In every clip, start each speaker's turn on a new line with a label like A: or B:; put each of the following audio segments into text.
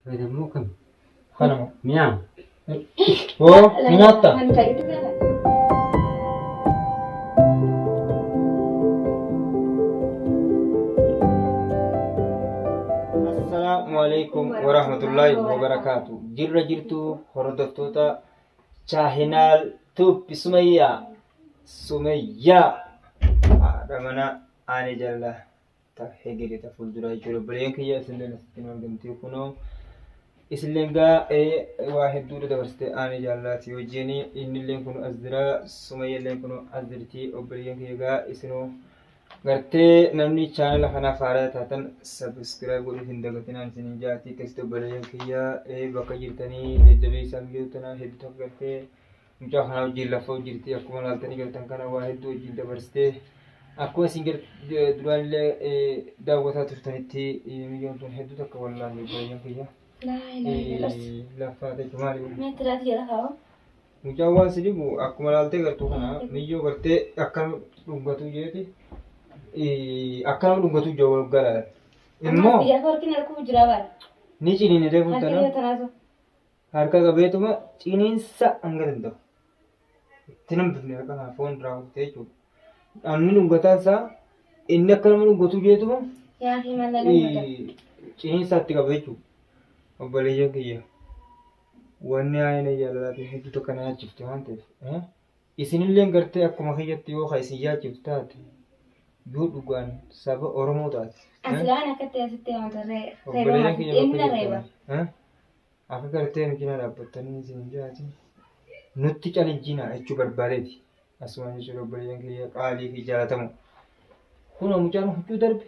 A: هذا مو كم
B: خنمو
A: مياه
B: هو مناتا السلام عليكم ورحمة الله وبركاته. جرتو هردفتوتا شاهنال توب سمية رمنا آني جلّة تهجري تفول دراي جرو بريك يا سلنا ستين دمتي كنو إسلنجا واحد دور دورست آني جلّة وجيني إن اللي كنو أزدرا سمية اللي كنو أزدرتي وبريك يجا إسنو gartee namni chaanala kanaaf haaraa taatan sabiskiraayib godhuu hin dagatinaan isin jaati keessatti obboleeyyan kiyyaa bakka jirtanii jajjabeessaa biyyootana hedduu tokko gartee mucaa kana wajjin lafa jirti akkuma laaltanii galtan kana waa hedduu wajjin dabarsitee akkuma isin duraanillee daawwataa turtanitti biyyoon tun hedduu tokko wallaahi obboleeyyan kiyyaa lafaa ta'e maali mucaan waan sidibu akkuma laaltee gartuu kana miyyoo gartee akka dhungatu jeeti akkana dhungatu jawwal gara immoo
C: biyya korkin harku jiraawar
B: ni ciniine deemuun tana harka qabeetuma ciniinsa hanga danda'u itti namtufne harka kana foon irraa hojjete jechuudha. Namni dhungataan isaa inni akka nama dhungatu jeetuma ciniinsa itti qaba jechuudha. Obboleeyyan kiyya wanni aayina jaalalaatiin hedduu tokko na yaachifte waan ta'eef isinillee gartee akkuma kiyyatti yoo isin yaachiftu taate yoo dhugaan saba Oromoo taate.
C: Aslaan akka ta'etti
B: obboleeyyan kiyya akka gartee nuti na dhaabbattanii isin jaati nutti calijjina jechuu barbaadeeti. Asuma jechuudha obboleeyyan kiyya qaalii fi jaalatamu. Kun mucaan huccuu darbe.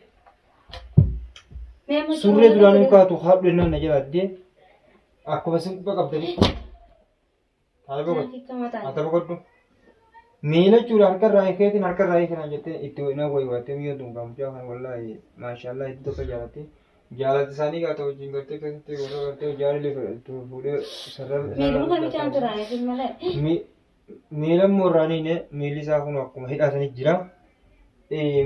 B: Surree duraan kaatu haadhu ennaan na jalaaddee akkuma isin quba qabdanii haata boqoddu miila jechuudha harkarraa hiikeetiin harkarraa hiikanaan jettee itti na wayiwattee biyya dungaa mucaa kan wallaahi maashaallah itti tokko jaalatte jaalatti isaanii gaata wajjin gartee keessatti warra gartee jaalile fuudhee miila moorraaniin miilli isaa kun akkuma hidhatanii jira.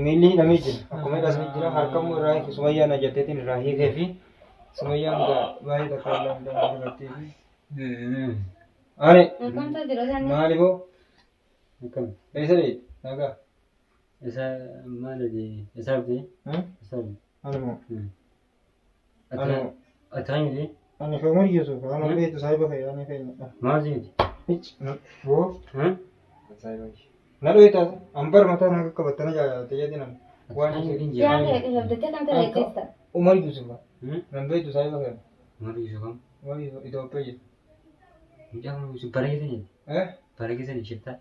B: Miilli hidhamee jira akkuma hidhatanii jira harka moorraa sumayyaan ajatteetiin irraa hiikee fi sumayyaan baay'ee takka wallaan danda'aa jirti fi ani maali boo eessa dheedhi nagaa
A: isa maali isaabti isaabi
B: anuma
A: ataanyi
B: ani kamar Yusuf ana beetu saahiba kee ani keenya
A: maaziti
B: boo saahiba na dhoyta ambar mataa na qabatana jaalate jedhinan waan Umar Yusuf nan beetu saahiba kee
A: Umar Yusuf
B: Umar Yusuf Itoophiyaa jedhu
A: mucaan Yusuf bareedani bareedani shiftaa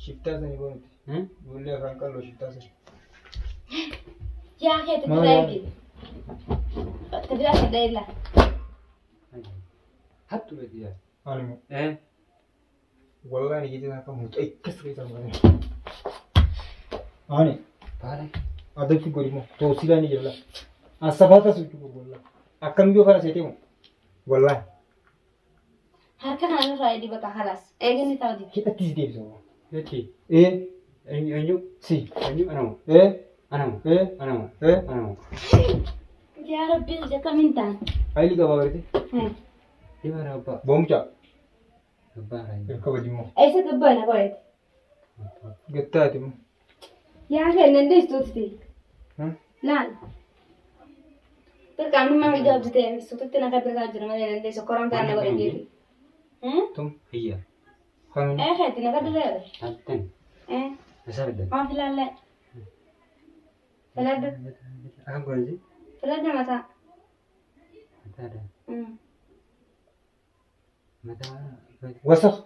B: shiftaa sani boonti bullee afaan qalloo shiftaa sani
C: yaa keetti bilaaygi tabiraa dayla
A: hattu betiya
B: animo wallahi jidina kan mutu ikkas keessa mare ani
A: baale
B: adatti godimo to silani jalla asafata suchu wallahi akkam yoo fara seetemu wallahi
C: harka kana raayidi baka halas eegani taadi
B: hidhatti deebiso
A: yeti
B: enyu
A: si enyu anamu anamu
C: yaa rabbi jakamintaan
B: ayli qaba barite
A: dibara abba
B: bomcha
A: abbara
B: irka wajimo
C: eessa gabbana qoreeti
B: gattaati mo
C: yaa kennan deestuuti laan Perkami mami jawab jete, sututti na kabir ka jira mali nande sokoram ta na godhe.
B: tum
A: hiya
B: kan
C: Khati na kabir.
A: atten asabda
C: Ma filale. Filade.
A: agozi
C: Filade mata.
A: matada mata
B: wasakh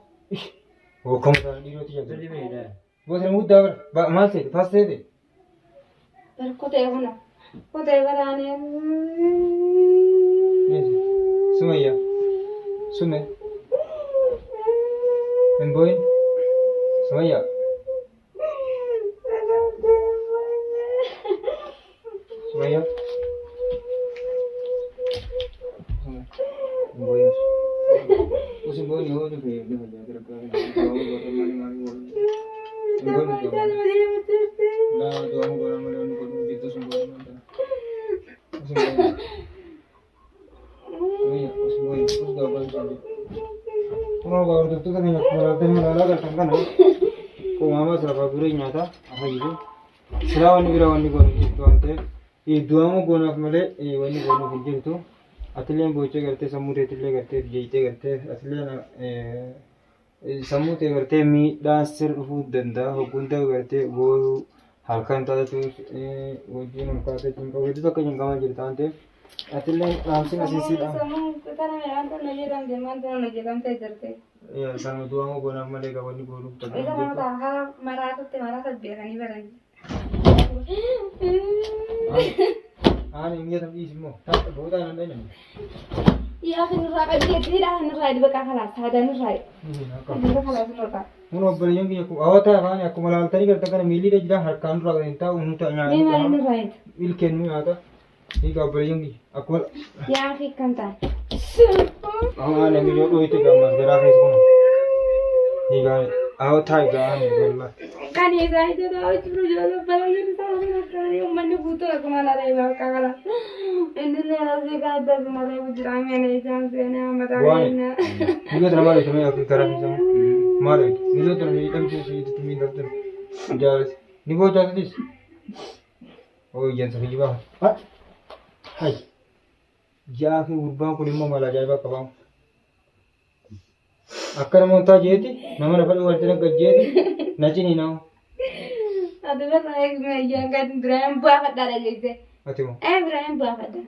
B: wo kam ta diro ti jaga
A: jadi beda
B: wo se mudda bar ma se faste de
C: Per kote hona. Kote garane.
B: Sumaya sume en boy Sumaya Sumaya boy usin boy ni ho ni pe ni ho ja kira kira mari mari boy na do am gora mari ni ko gitu sumbo Sumaya gabaabaa kunoo gabaabdurtoota keenya malaaltanii malaalaa galtan kana qoomamaa sirafaa biree nyaata hayyisu silaa wanni biraa wanni goonu jirtu waan ta'eef du'aama goonaaf malee wanni goonuuf hin jirtu atileen boochee gartee sammuu teetillee gartee jeeyitee gartee atileen sammuu ta'e gartee miidhaan sir dhufuu danda'a hogguun ta'e gartee boo'uu halkan taatuus wajjin ol kaasee cinqa hedduu akka cinqamaa jirta waan ta'eef atileen dhaamsin asiisiidhaan. Sama du'aama goonaaf malee qabanni goonuuf ta'u. Ani ingat tapi semua. Tak boleh nak main.
C: Ya kan nurra tidak nurra di bekas kalah, ada nurra. Di bekas kalah nurra.
B: Mula beliau yang aku awak tak kan aku malah tadi katakan milih dia jadi harkan nurra kan tahu untuk nyari.
C: Ini mana nurra?
B: Ilken ni ada. Ini kau beliau ni aku.
C: Ya aku kanta.
B: Awak nak milih itu gambar gerak itu pun. Ini kau awak tak kan gambar.
C: Kan ini saya itu tahu cuma jual barang ini tahu kan yang mana butuh aku malah rela kalah. Ini ni nasi kan ada malah butuh ramai ni jangan sini amat ramai.
B: Juga terlalu itu macam aku kerana macam malu. Juga terlalu itu macam itu tu minta tu. Jalan. Ni boleh jalan dis. Oh jangan sakit juga. Hai. Jangan urban kuliah malah jaya kabang. Akar mau tak jadi, nama dapat luar tanah kerja, nanti ni nau.
C: Aduh kan saya yang kan Ibrahim buat dah gitu.
B: Ati mo.
C: Ibrahim buat dah.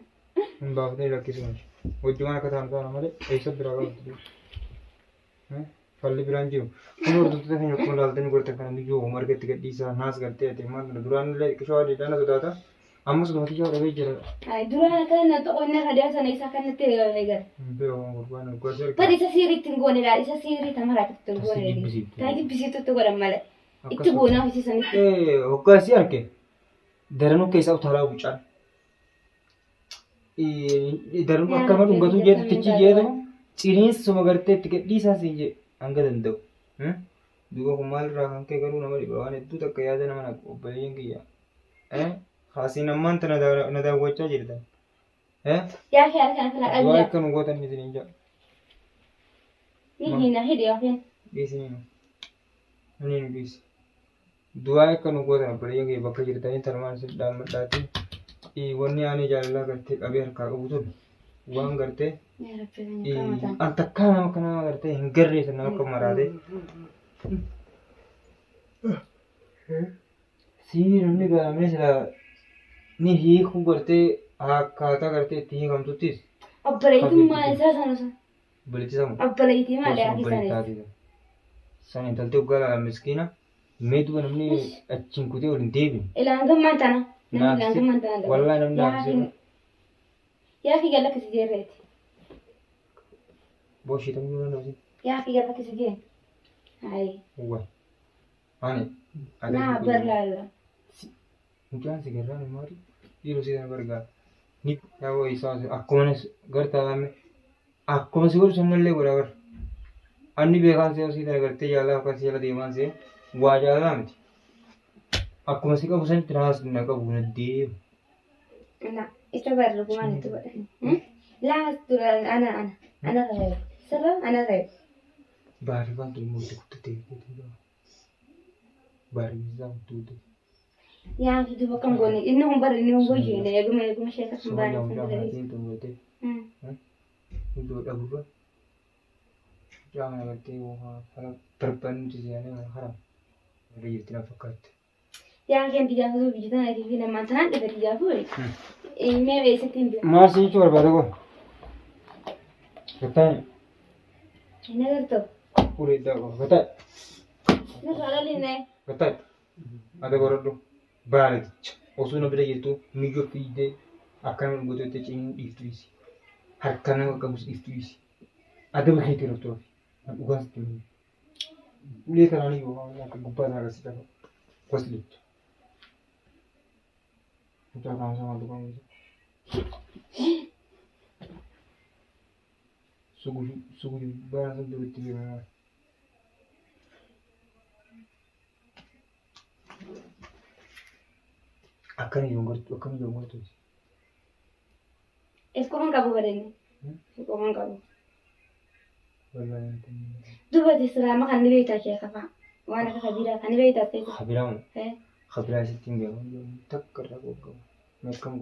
B: Bapak ni lagi semua. Ujungnya kata orang nama dia, Aisyah beragam tu. Falli beranju. Kalau tu tu kan aku lalu tadi berita kan dia umur kita di sana nas kerja, teman duran le kisah di sana tu dah. Amma sudah mati jauh lebih jelas.
C: Ay duran kan nanti orang ada sana isakan nanti lagi.
B: Betul, bukan aku asal.
C: Pada isa siri tinggal ni lah, isa siri tamara tinggal ni. Lagi bisi tu orang malah. Itu guna isi sana.
B: Hoka siar ke? Daranu kisah utara bukan. Daranu akan malu enggak tu jadi tici dia tu. Cirin semua gerti tiket di sana sih je. Angkat tentu. Dua kumal rahang ke karu nama di bawah itu tak kaya ada nama aku. Beli yang kia. Khasi naman tu nada wajah jadi dah.
C: Ya kaya kan nak
B: Dua
C: ada.
B: kan ugot ni sini je.
C: Ni nak hidup kan.
B: Di sini. Ini bis. Dua kan ugot ni beli yang kia bakal jadi tadi terman sedang mendati. Warni ane jalan kerti abis kau betul. Uang kerti.
C: Ya Rabbi.
B: Antakkan nama kena kerti hinggar ni sana kemarade. Sini namni kami sudah ni hik hu करते खाता करते थी हम तो तीस
C: अब बड़ी तुम माँ ऐसा sana sa.
B: बड़ी चीज़ हम
C: अब बड़ी थी माँ ले आके
B: बड़ी
C: sana.
B: ताकि सनी तलते उगला मिस्कीना मैं तो हमने अच्छी कुछ और देवी
C: Ilang mana tanah? Ilang mana tanah?
B: वल्ला हमने आपसे
C: Ya ki gala kisi dia red.
B: बहुत शीतम क्यों ना उसे
C: Ya ki gala kisi dia. Hai.
B: हुआ आने
C: Na berlalu.
B: Mungkin sih kerana mari di Rusia berga ni ya वो ऐसा आपको मैंने घर ताला में आपको मैं सिर्फ सुनने ले बराबर अन्य बेगान से उसी तरह करते जाला आपका सिला दीवान से वाजा ना मत आपको मैं सिर्फ उसे त्रास न का बुने दे
C: Na, itu baru kemana itu? Lah, tu ana red. Selo, ana red.
B: बाहरी बात तो मुझे कुछ देखते थे बाहरी जाऊँ तो
C: Yang itu bukan goni. Ini umbar ini umbar je. Ya gumai saya tak
B: semua
C: sembarang.
B: yang udah hati itu berarti itu udah berubah jangan berarti wah kalau terpen di sini haram jadi tidak fakat
C: Yang kan tiga puluh biji tanah di sini mantan ada 30. Ini biasa tinggi.
B: masih cuma berapa kok kata
C: Ini tu.
B: pura itu kata
C: Ini salah ni.
B: kata ada orang tu balik osu nabi lagi tu minggu pide akan membuat itu cing itu isi harkana kamus itu isi ada begitu tu bukan tu ni kan ni bukan yang kegupan harus kita kuaslit kita akan sama tu kan sugu barang tu betul mana akan yang tu
C: Es como un cabo bereni. Es como un cabo.
B: والله
C: دوبا تسرع ما كان بيتا شيء خفا وانا كخبيرة كان بيتا تيجي
B: خبيرة
C: ايه
B: خبيرة 60 بيوم تكر ما كم